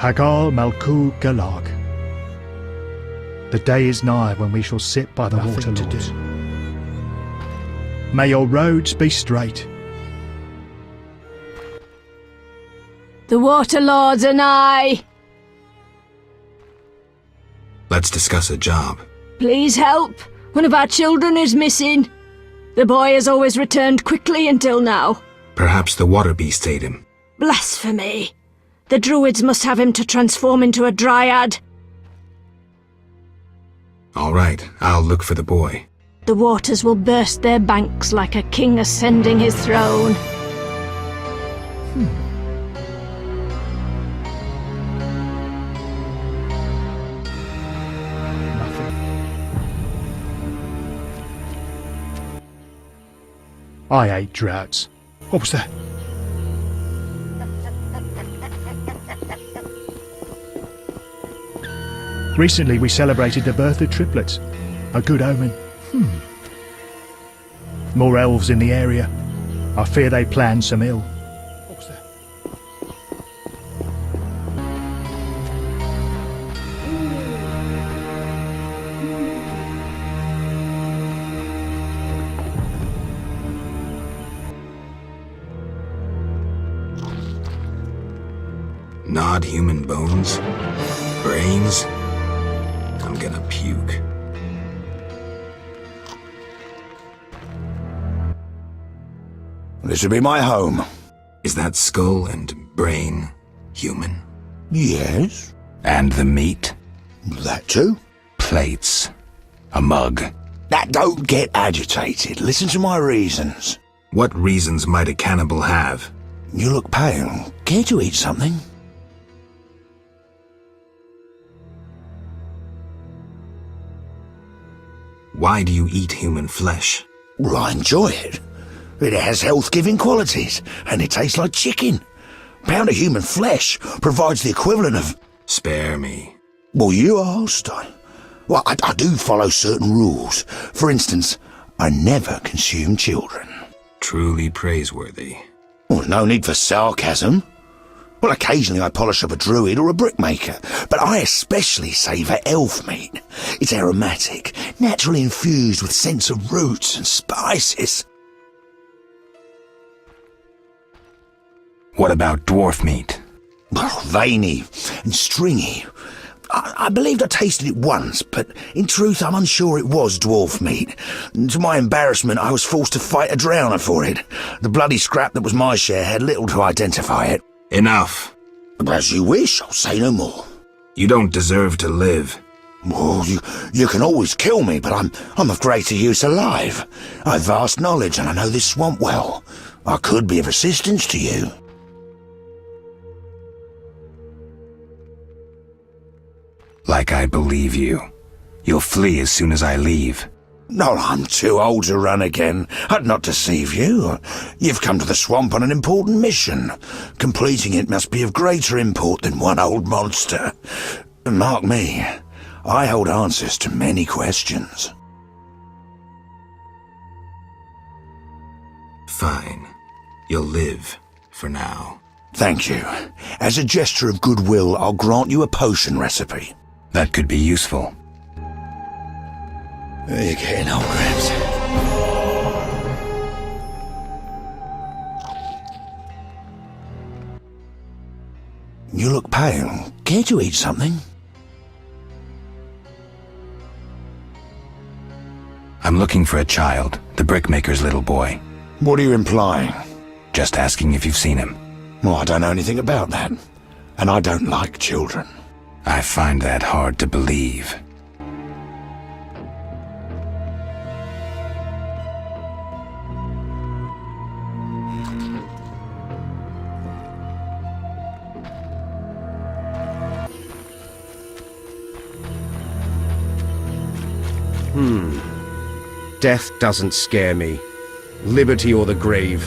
Hagar Malku Galag. The day is nigh when we shall sit by the water lords. May your roads be straight. The water lords are nigh. Let's discuss a job. Please help. One of our children is missing. The boy has always returned quickly until now. Perhaps the water beast ate him. Blasphemy. The druids must have him to transform into a dryad. All right, I'll look for the boy. The waters will burst their banks like a king ascending his throne. I hate droughts. What was that? Recently we celebrated the birth of triplets. A good omen. More elves in the area. I fear they plan some ill. What was that? Gnawed human bones? Brains? I'm gonna puke. This would be my home. Is that skull and brain human? Yes. And the meat? That too. Plates. A mug. Now, don't get agitated. Listen to my reasons. What reasons might a cannibal have? You look pale. Care to eat something? Why do you eat human flesh? Well, I enjoy it. It has health-giving qualities, and it tastes like chicken. A pound of human flesh provides the equivalent of... Spare me. Well, you asked. I do follow certain rules. For instance, I never consume children. Truly praiseworthy. Well, no need for sarcasm. Well, occasionally I polish up a druid or a brickmaker, but I especially savour elf meat. It's aromatic, naturally infused with scents of roots and spices. What about dwarf meat? Well, veiny and stringy. I believed I tasted it once, but in truth I'm unsure it was dwarf meat. To my embarrassment, I was forced to fight a drowner for it. The bloody scrap that was my share had little to identify it. Enough. As you wish, I'll say no more. You don't deserve to live. Well, you can always kill me, but I'm of greater use alive. I've vast knowledge and I know this swamp well. I could be of assistance to you. Like I believe you. You'll flee as soon as I leave. No, I'm too old to run again. I'd not deceive you. You've come to the swamp on an important mission. Completing it must be of greater import than one old monster. Mark me, I hold answers to many questions. Fine. You'll live, for now. Thank you. As a gesture of goodwill, I'll grant you a potion recipe. That could be useful. You're getting old, Gramps. You look pale. Care to eat something? I'm looking for a child, the brickmaker's little boy. What are you implying? Just asking if you've seen him. Well, I don't know anything about that. And I don't like children. I find that hard to believe. Death doesn't scare me. Liberty or the grave.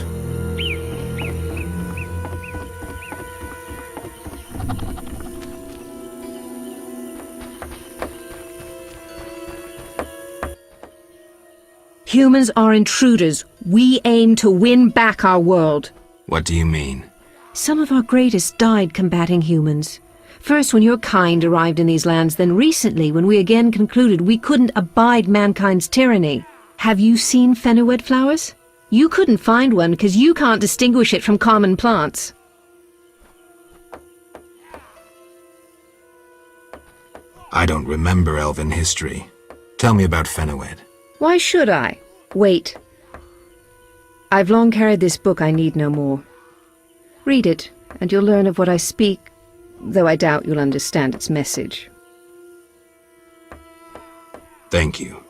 Humans are intruders. We aim to win back our world. What do you mean? Some of our greatest died combating humans. First when your kind arrived in these lands, then recently when we again concluded we couldn't abide mankind's tyranny. Have you seen fenowed flowers? You couldn't find one because you can't distinguish it from common plants. I don't remember elven history. Tell me about fenowed. Why should I? Wait. I've long carried this book, I need no more. Read it, and you'll learn of what I speak, though I doubt you'll understand its message. Thank you.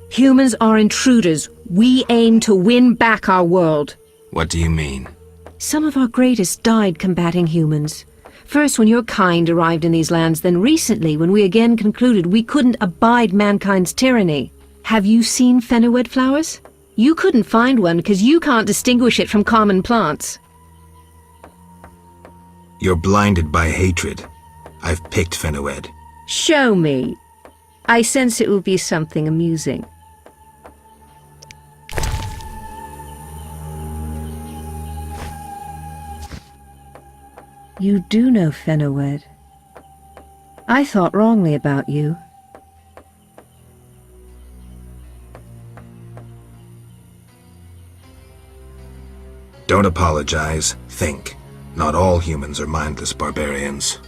Humans are intruders. We aim to win back our world. What do you mean? Some of our greatest died combating humans. First when your kind arrived in these lands, then recently when we again concluded we couldn't abide mankind's tyranny. Have you seen fenowed flowers? You couldn't find one because you can't distinguish it from common plants. You're blinded by hatred. I've picked fenowed. Show me. I sense it will be something amusing. You do know fenowed. I thought wrongly about you. Don't apologize. Think. Not all humans are mindless barbarians.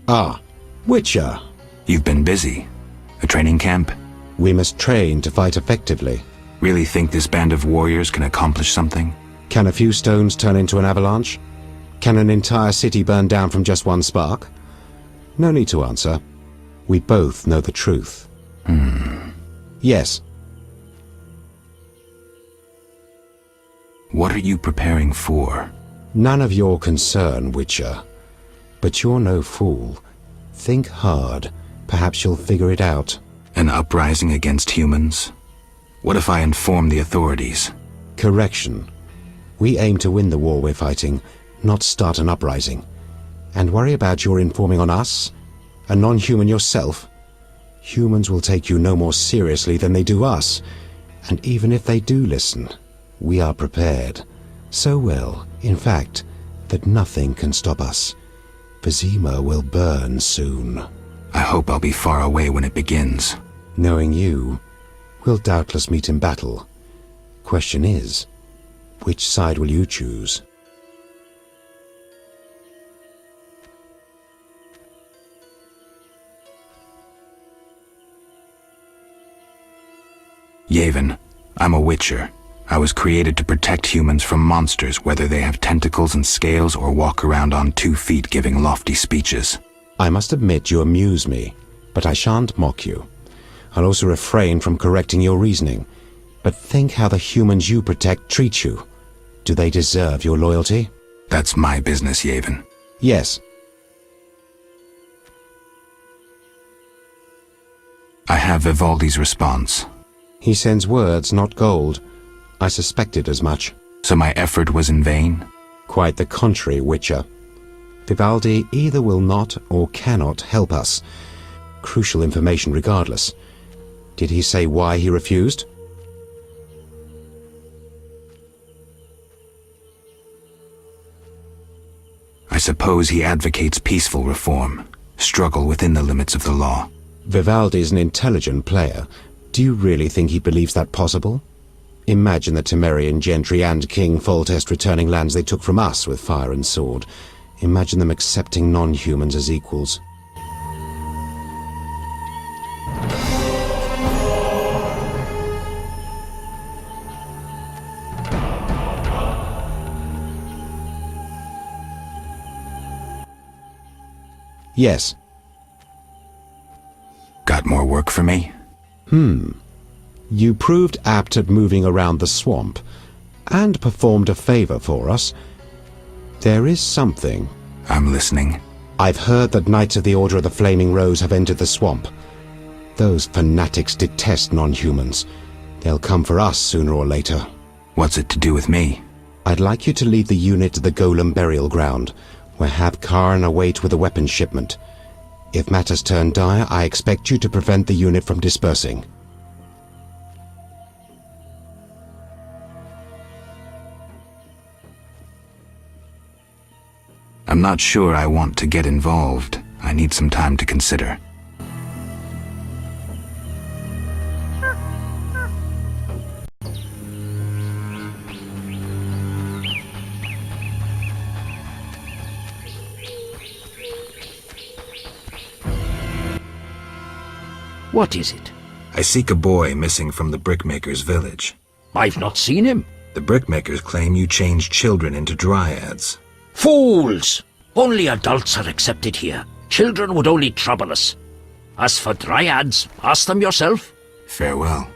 Ah, Witcher. You've been busy. A training camp? We must train to fight effectively. Really think this band of warriors can accomplish something? Can a few stones turn into an avalanche? Can an entire city burn down from just one spark? No need to answer. We both know the truth. Yes. What are you preparing for? None of your concern, Witcher. But you're no fool. Think hard. Perhaps you'll figure it out. An uprising against humans? What if I inform the authorities? Correction. We aim to win the war we're fighting, not start an uprising. And worry about your informing on us? A non-human yourself? Humans will take you no more seriously than they do us. And even if they do listen, we are prepared. So well, in fact, that nothing can stop us. Vizima will burn soon. I hope I'll be far away when it begins. Knowing you, we'll doubtless meet in battle. Question is, which side will you choose? Yavin, I'm a Witcher. I was created to protect humans from monsters, whether they have tentacles and scales or walk around on 2 feet giving lofty speeches. I must admit you amuse me, but I shan't mock you. I'll also refrain from correcting your reasoning. But think how the humans you protect treat you. Do they deserve your loyalty? That's my business, Yavin. Yes. I have Vivaldi's response. He sends words, not gold. I suspected as much. So my effort was in vain? Quite the contrary, Witcher. Vivaldi either will not or cannot help us. Crucial information regardless. Did he say why he refused? I suppose he advocates peaceful reform, struggle within the limits of the law. Vivaldi's an intelligent player. Do you really think he believes that possible? Imagine the Temerian gentry and King Foltest returning lands they took from us with fire and sword. Imagine them accepting non-humans as equals. Yes. Got more work for me? You proved apt at moving around the swamp, and performed a favor for us. There is something. I'm listening. I've heard that Knights of the Order of the Flaming Rose have entered the swamp. Those fanatics detest non-humans. They'll come for us sooner or later. What's it to do with me? I'd like you to lead the unit to the Golem burial ground, where Hab Karn await with a weapons shipment. If matters turn dire, I expect you to prevent the unit from dispersing. I'm not sure I want to get involved. I need some time to consider. What is it? I seek a boy missing from the brickmaker's village. I've not seen him. The brickmakers claim you changed children into dryads. Fools! Only adults are accepted here. Children would only trouble us. As for dryads, ask them yourself. Farewell.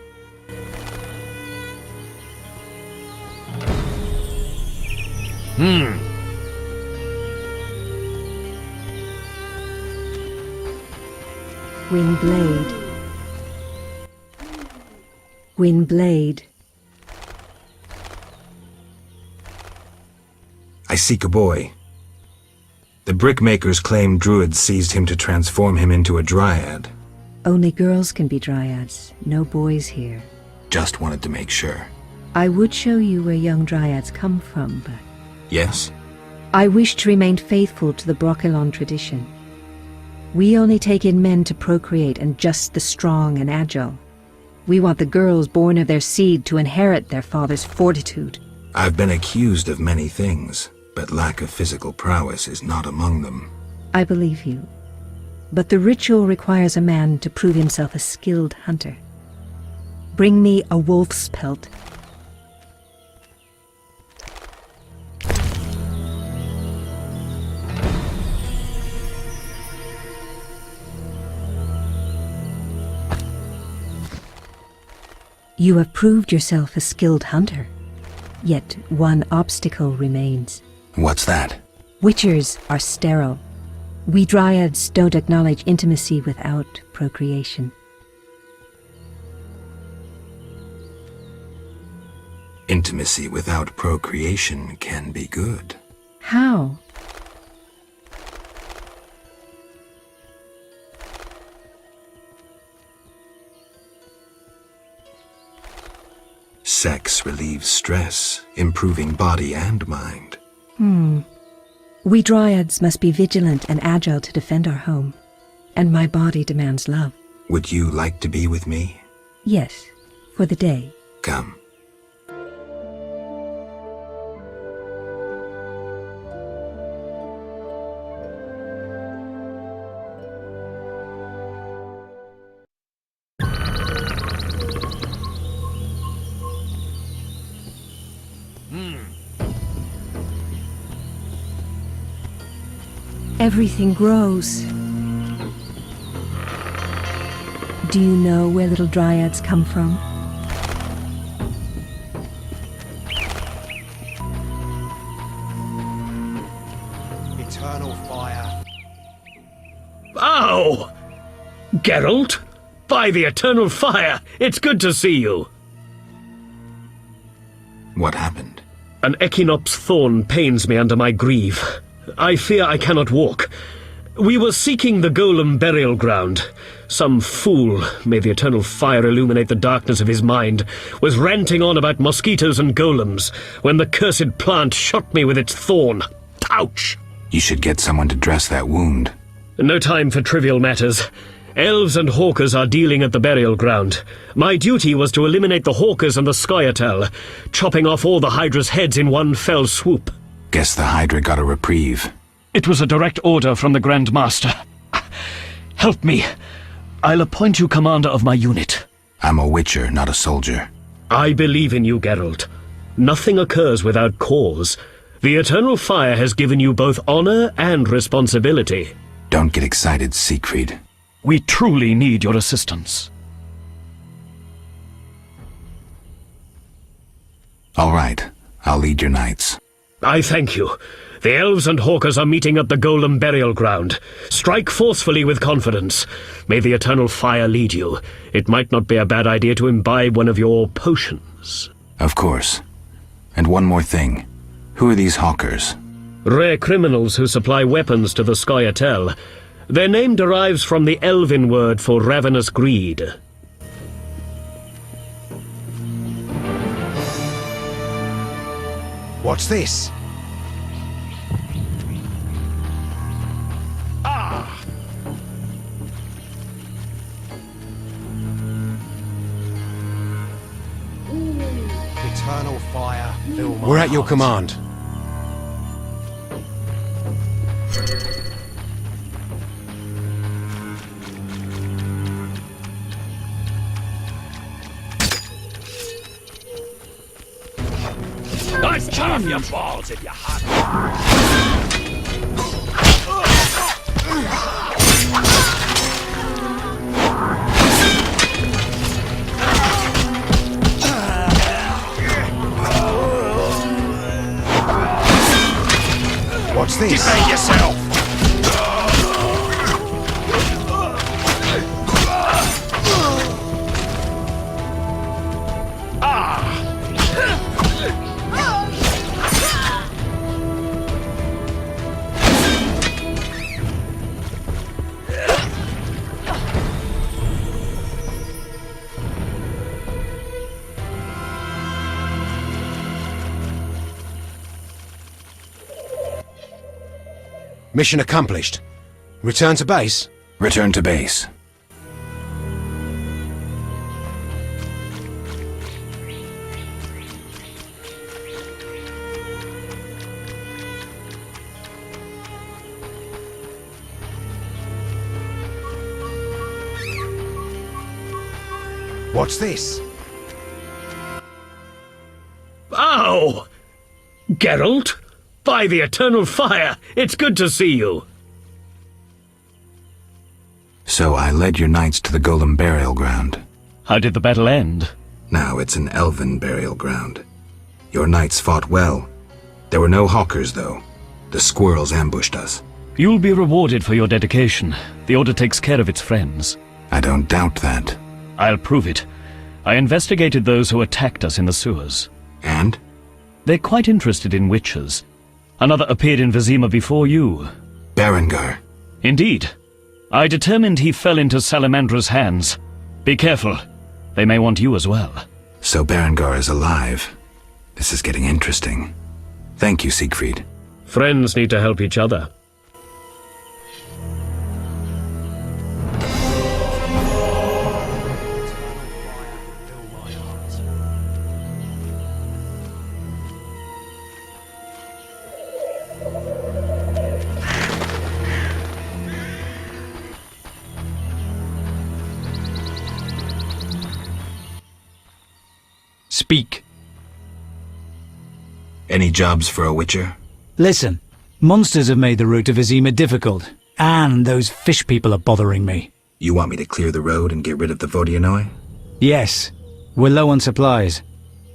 Windblade. Windblade. I seek a boy. The brickmakers claim druids seized him to transform him into a dryad. Only girls can be dryads, no boys here. Just wanted to make sure. I would show you where young dryads come from, but Yes? I wish to remain faithful to the Brokilon tradition. We only take in men to procreate, and just the strong and agile. We want the girls born of their seed to inherit their father's fortitude. I've been accused of many things, but lack of physical prowess is not among them. I believe you. But the ritual requires a man to prove himself a skilled hunter. Bring me a wolf's pelt. You have proved yourself a skilled hunter. Yet one obstacle remains. What's that? Witchers are sterile. We dryads don't acknowledge intimacy without procreation. Intimacy without procreation can be good. How? Sex relieves stress, improving body and mind. We dryads must be vigilant and agile to defend our home. And my body demands love. Would you like to be with me? Yes, for the day. Come. Everything grows. Do you know where little dryads come from? Eternal fire. Ow! Geralt? By the eternal fire, it's good to see you. What happened? An Echinops thorn pains me under my greave. I fear I cannot walk. We were seeking the Golem burial ground. Some fool, may the eternal fire illuminate the darkness of his mind, was ranting on about mosquitoes and golems when the cursed plant shot me with its thorn. Ouch! You should get someone to dress that wound. No time for trivial matters. Elves and hawkers are dealing at the burial ground. My duty was to eliminate the hawkers and the Scoia'tael, chopping off all the Hydra's heads in one fell swoop. Guess the Hydra got a reprieve. It was a direct order from the Grand Master. Help me. I'll appoint you commander of my unit. I'm a witcher, not a soldier. I believe in you, Geralt. Nothing occurs without cause. The eternal fire has given you both honor and responsibility. Don't get excited, Siegfried. We truly need your assistance. All right, I'll lead your knights. I thank you. The elves and hawkers are meeting at the Golem burial ground. Strike forcefully with confidence. May the eternal fire lead you. It might not be a bad idea to imbibe one of your potions. Of course. And one more thing. Who are these hawkers? Rare criminals who supply weapons to the Scoia'tael. Their name derives from the elven word for ravenous greed. What's this? Eternal fire, fill my We're at your heart. command. I'd cut off your balls if you had. What's this? Defend yourself! Mission accomplished. Return to base. Return to base. What's this? Ow! Geralt? By the eternal fire, it's good to see you. So I led your knights to the Golem burial ground. How did the battle end? Now it's an elven burial ground. Your knights fought well. There were no hawkers, though. The squirrels ambushed us. You'll be rewarded for your dedication. The Order takes care of its friends. I don't doubt that. I'll prove it. I investigated those who attacked us in the sewers. And? They're quite interested in witches. Another appeared in Vizima before you. Berengar. Indeed. I determined he fell into Salamandra's hands. Be careful. They may want you as well. So Berengar is alive. This is getting interesting. Thank you, Siegfried. Friends need to help each other. Speak. Any jobs for a witcher? Listen, monsters have made the route to Vizima difficult, and those fish people are bothering me. You want me to clear the road and get rid of the Vodianoi? Yes, we're low on supplies.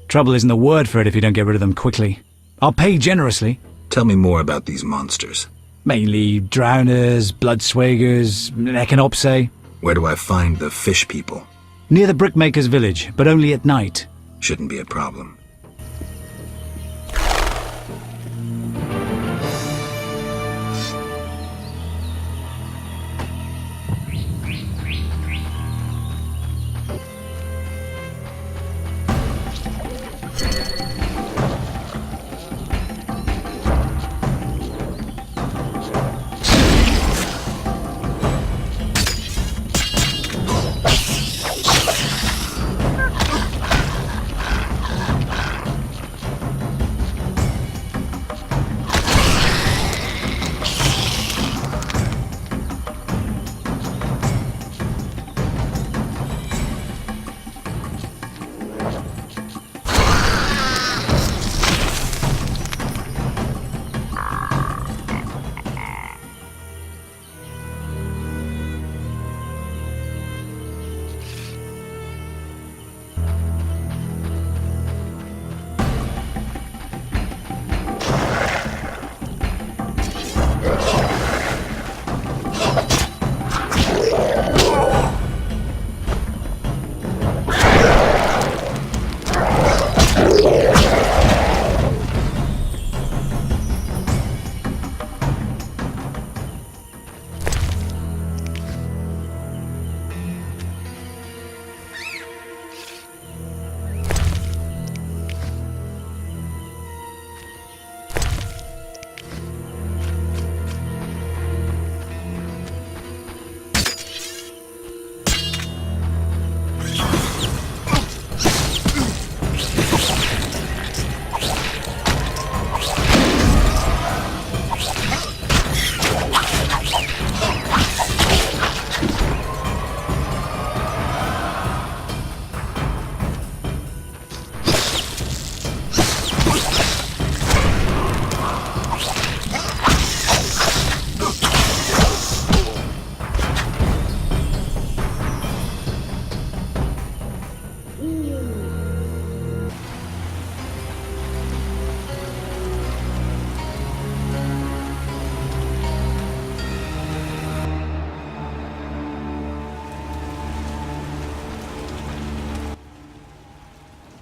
Trouble isn't the word for it if you don't get rid of them quickly. I'll pay generously. Tell me more about these monsters. Mainly drowners, bloodswagers, echinopse. Where do I find the fish people? Near the brickmaker's village, but only at night. Shouldn't be a problem.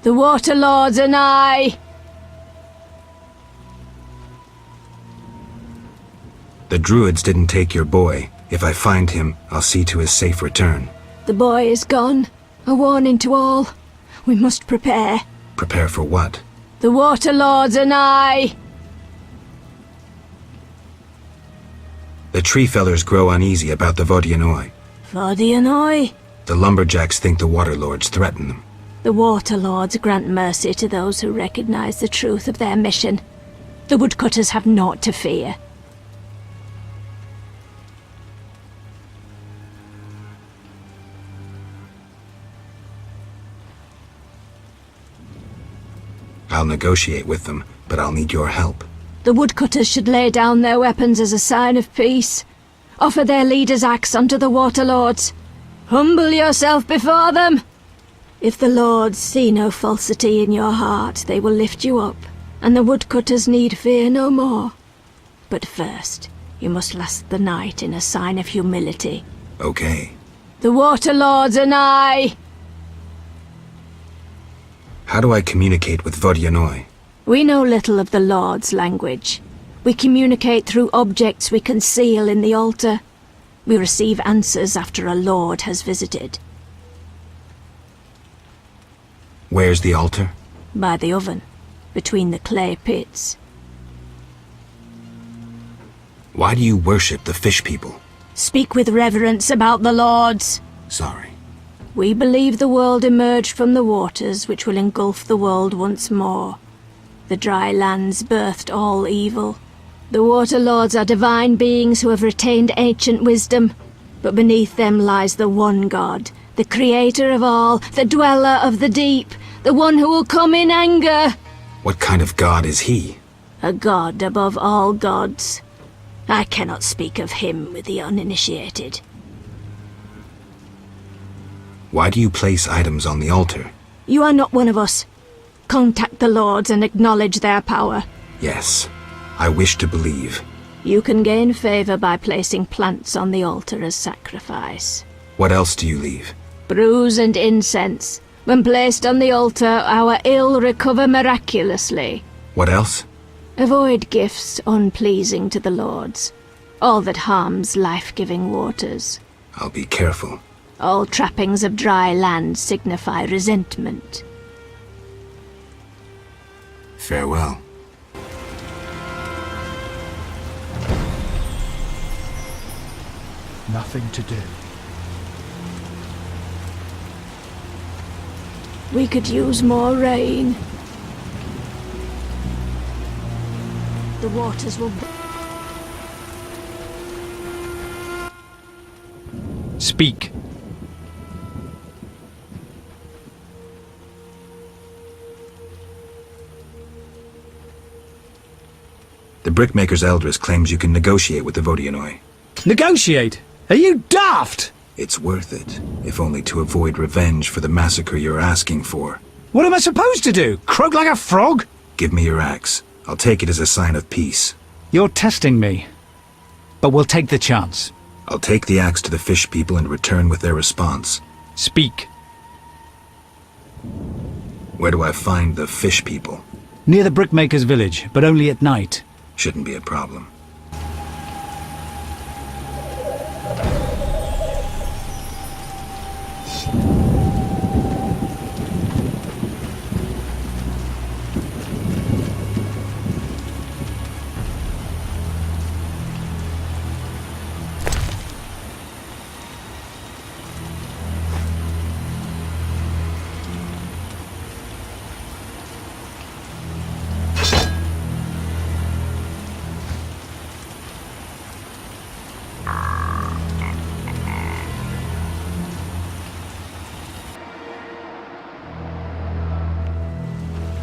The Water Lords and I. The druids didn't take your boy. If I find him, I'll see to his safe return. The boy is gone. A warning to all. We must prepare. Prepare for what? The Water Lords and I. The tree fellers grow uneasy about the Vodianoi. Vodianoi? The lumberjacks think the water lords threaten them. The Water Lords grant mercy to those who recognize the truth of their mission. The woodcutters have naught to fear. I'll negotiate with them, but I'll need your help. The woodcutters should lay down their weapons as a sign of peace. Offer their leader's axe unto the Water Lords. Humble yourself before them. If the Lords see no falsity in your heart, they will lift you up, and the woodcutters need fear no more. But first, you must last the night in a sign of humility. Okay. The Water Lords and I. How do I communicate with Vodianoi? We know little of the Lord's language. We communicate through objects we conceal in the altar. We receive answers after a Lord has visited. Where's the altar? By the oven, between the clay pits. Why do you worship the fish people? Speak with reverence about the Lords. Sorry. We believe the world emerged from the waters which will engulf the world once more. The dry lands birthed all evil. The Water Lords are divine beings who have retained ancient wisdom, but beneath them lies the one God, the creator of all, the dweller of the deep, the one who will come in anger. What kind of god is he? A god above all gods. I cannot speak of him with the uninitiated. Why do you place items on the altar? You are not one of us. Contact the Lords and acknowledge their power. Yes, I wish to believe. You can gain favor by placing plants on the altar as sacrifice. What else do you leave? Brews and incense. When placed on the altar, our ill recover miraculously. What else? Avoid gifts unpleasing to the Lords. All that harms life-giving waters. I'll be careful. All trappings of dry land signify resentment. Farewell. Nothing to do. We could use more rain. The waters will... Speak. The Brickmaker's Eldris claims you can negotiate with the Vodianoi. Negotiate? Are you daft? It's worth it, if only to avoid revenge for the massacre you're asking for. What am I supposed to do? Croak like a frog? Give me your axe. I'll take it as a sign of peace. You're testing me. But we'll take the chance. I'll take the axe to the fish people and return with their response. Speak. Where do I find the fish people? Near the Brickmaker's village, but only at night. Shouldn't be a problem.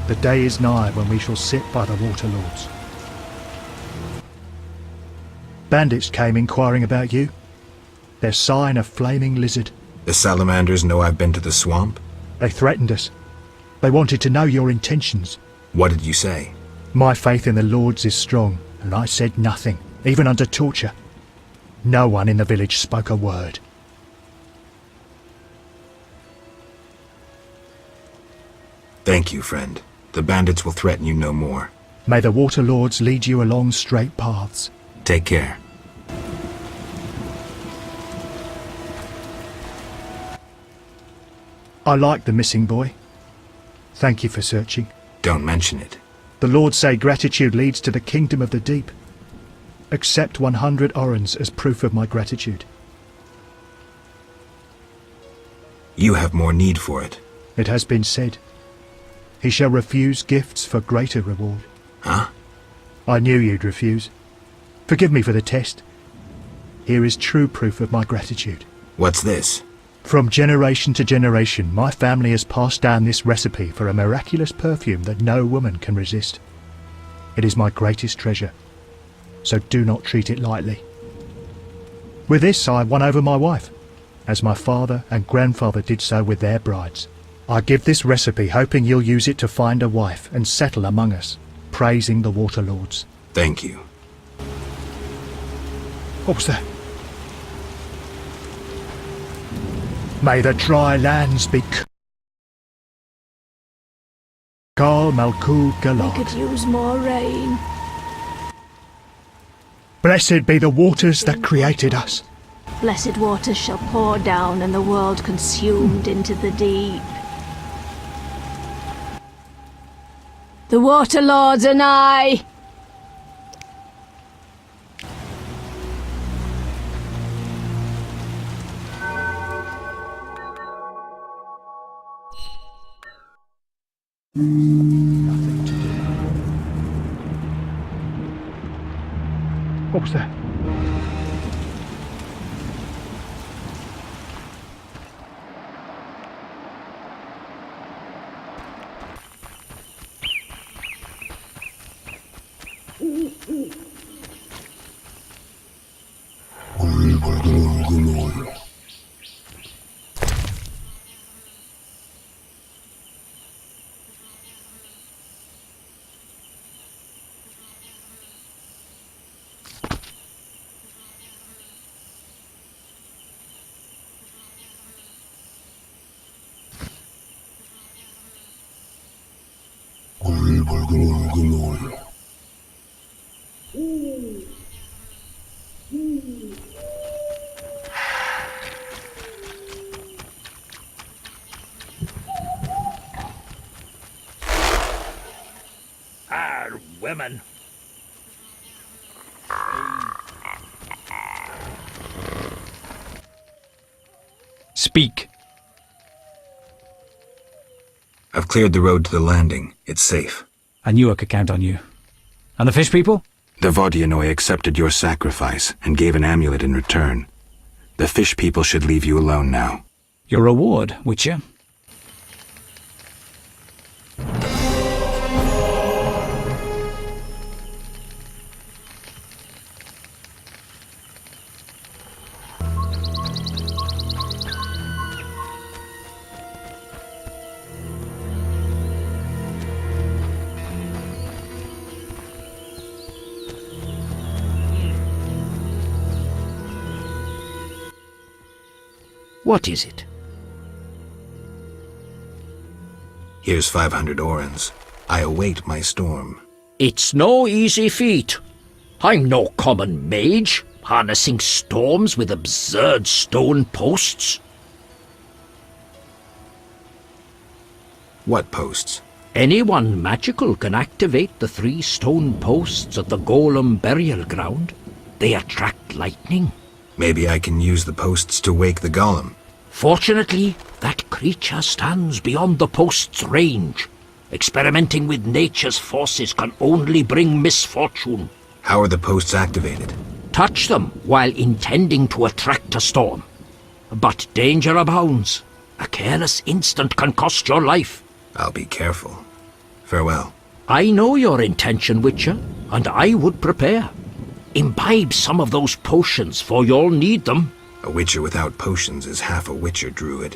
The day is nigh when we shall sit by the Water Lords. Bandits came inquiring about you. Their sign a flaming lizard. The salamanders know I've been to the swamp? They threatened us. They wanted to know your intentions. What did you say? My faith in the Lords is strong, and I said nothing, even under torture. No one in the village spoke a word. Thank you, friend. The bandits will threaten you no more. May the Water Lords lead you along straight paths. Take care. I like the missing boy. Thank you for searching. Don't mention it. The Lords say gratitude leads to the kingdom of the deep. Accept 100 orens as proof of my gratitude. You have more need for it. It has been said, he shall refuse gifts for greater reward. Huh? I knew you'd refuse. Forgive me for the test. Here is true proof of my gratitude. What's this? From generation to generation, my family has passed down this recipe for a miraculous perfume that no woman can resist. It is my greatest treasure, so do not treat it lightly. With this I won over my wife, as my father and grandfather did so with their brides. I give this recipe hoping you'll use it to find a wife and settle among us, praising the Water Lords. Thank you. What was that? May the dry lands be Kal Malkul We Galad. could use more rain. Blessed be the waters that created us. Blessed waters shall pour down and the world consumed into the deep. The Water Lords are nigh! Nothing to do. What was that? Women. Speak. I've cleared the road to the landing. It's safe. I knew I could count on you. And the fish people? The Vodyanoi accepted your sacrifice and gave an amulet in return. The fish people should leave you alone now. Your reward, Witcher. What is it? Here's 500 orens. I await my storm. It's no easy feat. I'm no common mage, harnessing storms with absurd stone posts. What posts? Anyone magical can activate the 3 stone posts at the Golem burial ground. They attract lightning. Maybe I can use the posts to wake the golem. Fortunately, that creature stands beyond the post's range. Experimenting with nature's forces can only bring misfortune. How are the posts activated? Touch them while intending to attract a storm. But danger abounds. A careless instant can cost your life. I'll be careful. Farewell. I know your intention, Witcher, and I would prepare. Imbibe some of those potions, for you'll need them. A witcher without potions is half a witcher, druid.